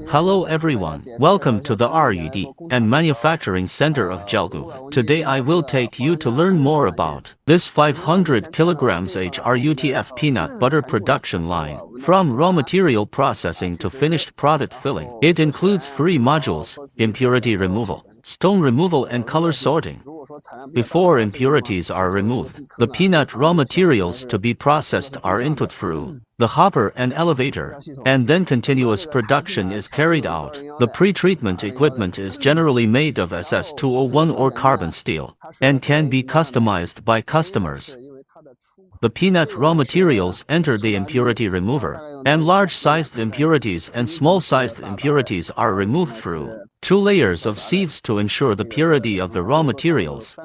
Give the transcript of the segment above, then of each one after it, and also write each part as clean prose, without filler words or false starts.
Hello everyone, welcome to the R&D and Manufacturing Center of Jalgu. Today I will take you to learn more about this 500 kilograms HRUTF peanut butter production line. From raw material processing to finished product filling, it includes 3 modules: impurity removal, stone removal and color sorting. Before impurities are removed, the peanut raw materials to be processed are input through the hopper and elevator, and then continuous production is carried out. The pre-treatment equipment is generally made of SS201 or carbon steel, and can be customized by customers. The peanut raw materials enter the impurity remover, and large-sized impurities and small-sized impurities are removed through 2 layers of sieves to ensure the purity of the raw materials.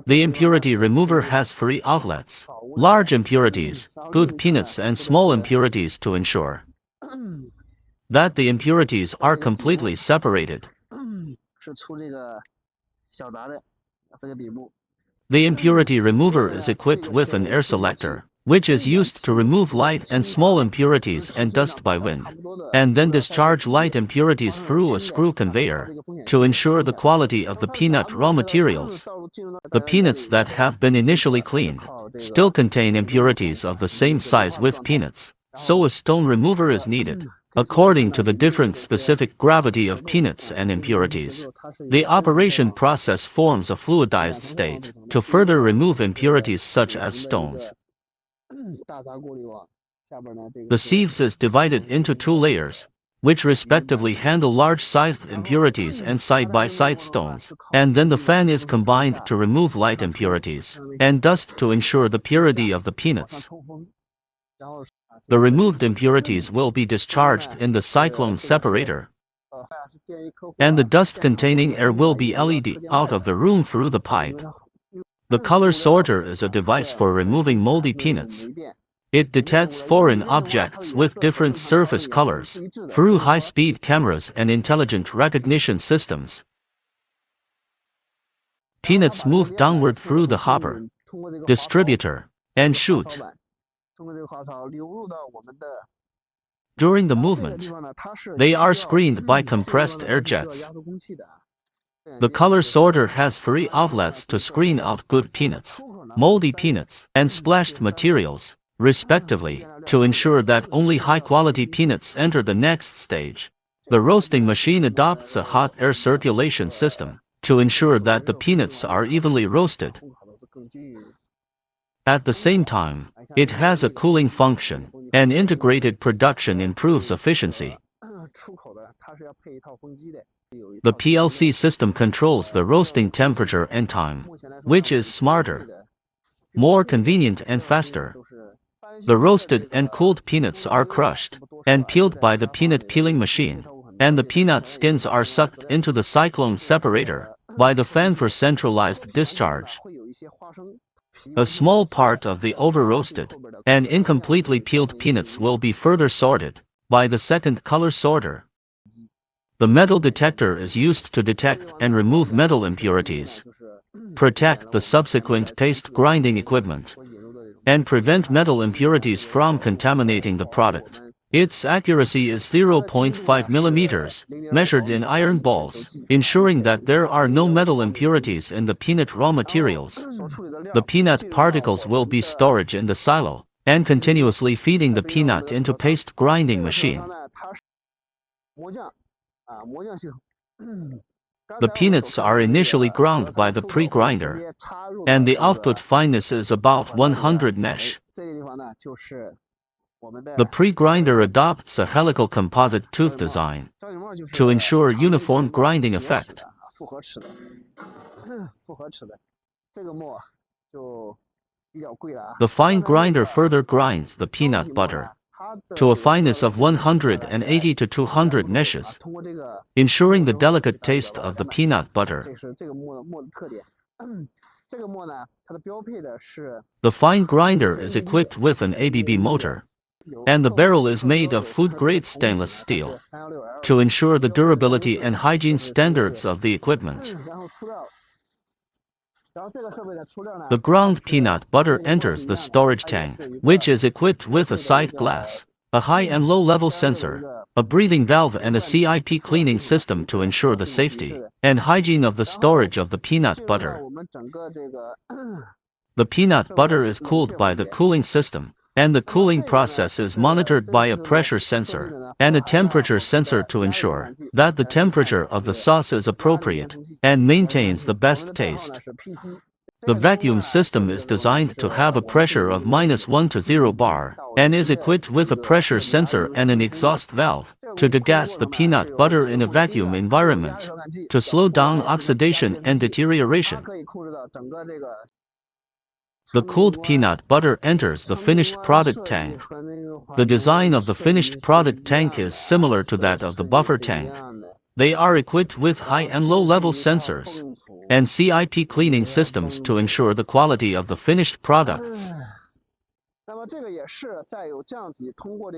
The impurity remover has 3 outlets: large impurities, good peanuts, and small impurities to ensure that the impurities are completely separated. The impurity remover is equipped with an air selector, which is used to remove light and small impurities and dust by wind, and then discharge light impurities through a screw conveyor to ensure the quality of the peanut raw materials. The peanuts that have been initially cleaned still contain impurities of the same size with peanuts, so a stone remover is needed, according to the different specific gravity of peanuts and impurities. The operation process forms a fluidized state to further remove impurities such as stones. The sieves is divided into 2 layers, which respectively handle large-sized impurities and side-by-side stones, and then the fan is combined to remove light impurities and dust to ensure the purity of the peanuts. The removed impurities will be discharged in the cyclone separator, and the dust-containing air will be lead out of the room through the pipe. The color sorter is a device for removing moldy peanuts. It detects foreign objects with different surface colors through high-speed cameras and intelligent recognition systems. Peanuts move downward through the hopper, distributor, and chute. During the movement, they are screened by compressed air jets. The color sorter has 3 outlets to screen out good peanuts, moldy peanuts, and splashed materials, respectively, to ensure that only high-quality peanuts enter the next stage. The roasting machine adopts a hot air circulation system to ensure that the peanuts are evenly roasted. At the same time, it has a cooling function, and integrated production improves efficiency. The PLC system controls the roasting temperature and time, which is smarter, more convenient, and faster. The roasted and cooled peanuts are crushed and peeled by the peanut peeling machine, and the peanut skins are sucked into the cyclone separator by the fan for centralized discharge. A small part of the over-roasted and incompletely peeled peanuts will be further sorted by the second color sorter. The metal detector is used to detect and remove metal impurities, protect the subsequent paste grinding equipment, and prevent metal impurities from contaminating the product. Its accuracy is 0.5 millimeters, measured in iron balls, ensuring that there are no metal impurities in the peanut raw materials. The peanut particles will be stored in the silo, and continuously feeding the peanut into paste grinding machine. The peanuts are initially ground by the pre-grinder, and the output fineness is about 100 mesh. The pre-grinder adopts a helical composite tooth design to ensure uniform grinding effect. The fine grinder further grinds the peanut butter to a fineness of 180 to 200 meshes, ensuring the delicate taste of the peanut butter. The fine grinder is equipped with an ABB motor, and the barrel is made of food-grade stainless steel to ensure the durability and hygiene standards of the equipment. The ground peanut butter enters the storage tank, which is equipped with a side glass, a high and low level sensor, a breathing valve and a CIP cleaning system to ensure the safety and hygiene of the storage of the peanut butter. The peanut butter is cooled by the cooling system, and the cooling process is monitored by a pressure sensor and a temperature sensor to ensure that the temperature of the sauce is appropriate and maintains the best taste. The vacuum system is designed to have a pressure of -1 to 0 bar and is equipped with a pressure sensor and an exhaust valve to degas the peanut butter in a vacuum environment to slow down oxidation and deterioration. The cooled peanut butter enters the finished product tank. The design of the finished product tank is similar to that of the buffer tank. They are equipped with high and low level sensors and CIP cleaning systems to ensure the quality of the finished products.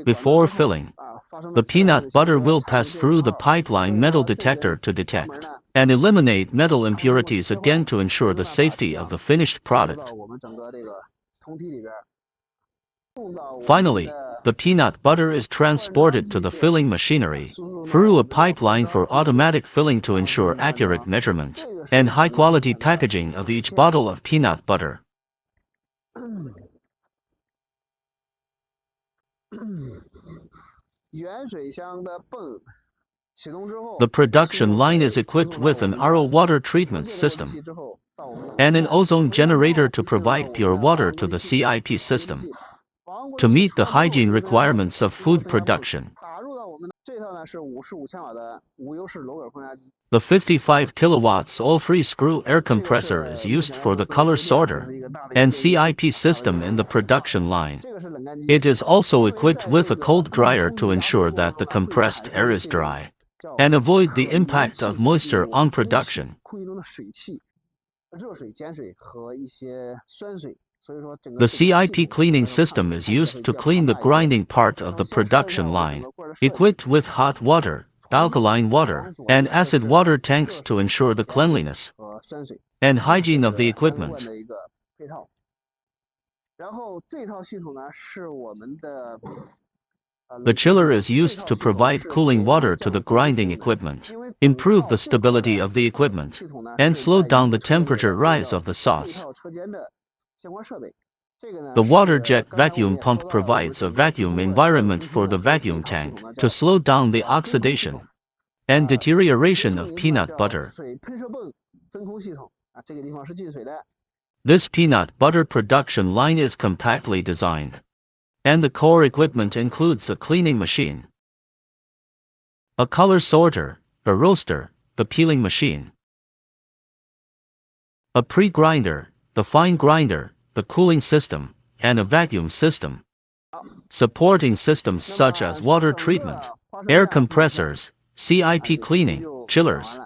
Before filling, the peanut butter will pass through the pipeline metal detector to detect and eliminate metal impurities again to ensure the safety of the finished product. Finally, the peanut butter is transported to the filling machinery through a pipeline for automatic filling to ensure accurate measurement and high-quality packaging of each bottle of peanut butter. The production line is equipped with an RO water treatment system and an ozone generator to provide pure water to the CIP system to meet the hygiene requirements of food production. The 55 kilowatts oil-free screw air compressor is used for the color sorter and CIP system in the production line. It is also equipped with a cold dryer to ensure that the compressed air is dry and avoid the impact of moisture on production. The CIP cleaning system is used to clean the grinding part of the production line, equipped with hot water, alkaline water, and acid water tanks to ensure the cleanliness and hygiene of the equipment. The chiller is used to provide cooling water to the grinding equipment, improve the stability of the equipment, and slow down the temperature rise of the sauce. The water jet vacuum pump provides a vacuum environment for the vacuum tank to slow down the oxidation and deterioration of peanut butter. This peanut butter production line is compactly designed, and the core equipment includes a cleaning machine, a color sorter, a roaster, the peeling machine, a pre-grinder, the fine grinder, the cooling system, and a vacuum system. Supporting systems such as water treatment, air compressors, CIP cleaning, chillers,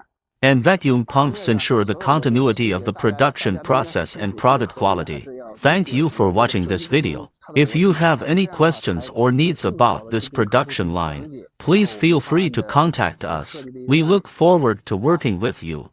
and vacuum pumps ensure the continuity of the production process and product quality. Thank you for watching this video. If you have any questions or needs about this production line, please feel free to contact us. We look forward to working with you.